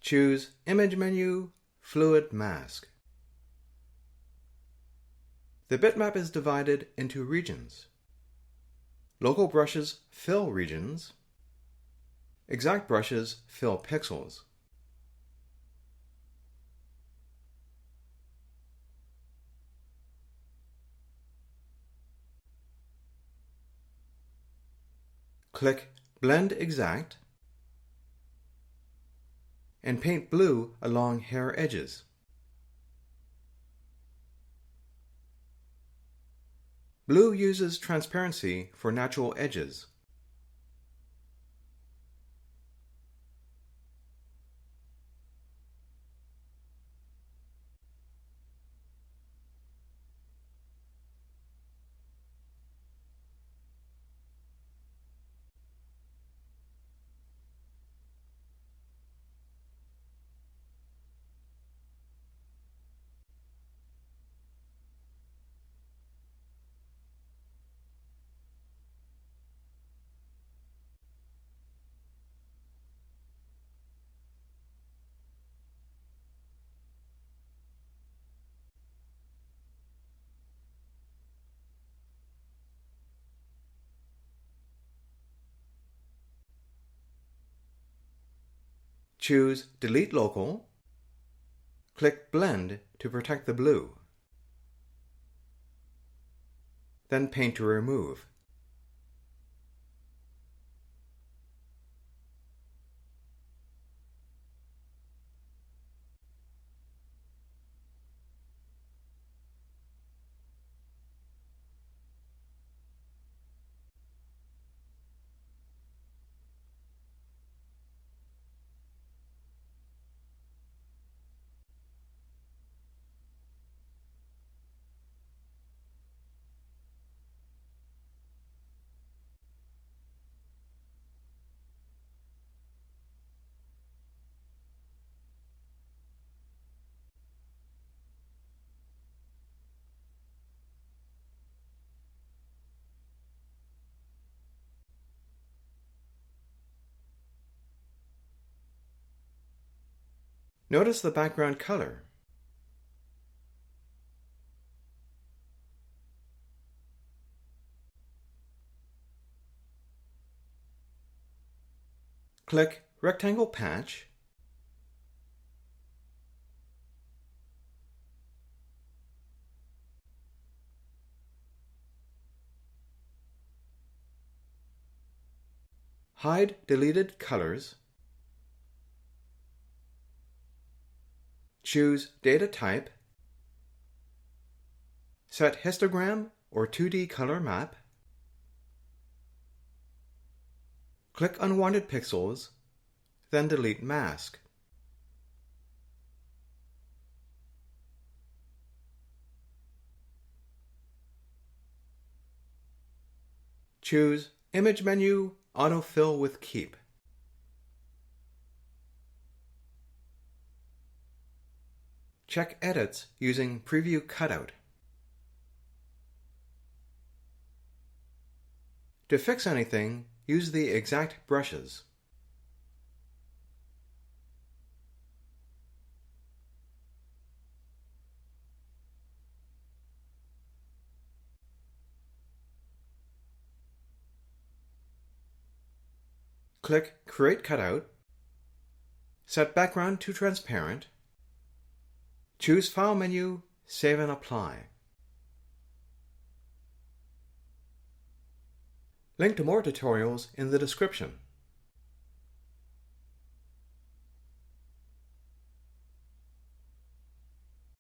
Choose Image menu, Fluid Mask. The bitmap is divided into regions. Local brushes fill regions. Exact brushes fill pixels. Click Blend Exact and paint blue along hair edges. Blue uses transparency for natural edges. Choose Delete Local. Click Blend to protect the blue. Then paint to remove. Notice the background color. Click Rectangle Patch. Hide deleted colors. Choose Data Type. Set histogram or 2D color map. Click Unwanted Pixels, then delete Mask. Choose Image menu, Autofill with Keep. Check edits using Preview Cutout. To fix anything, use the exact brushes. Click Create Cutout. Set background to transparent. Choose File menu, Save and Apply. Link to more tutorials in the description.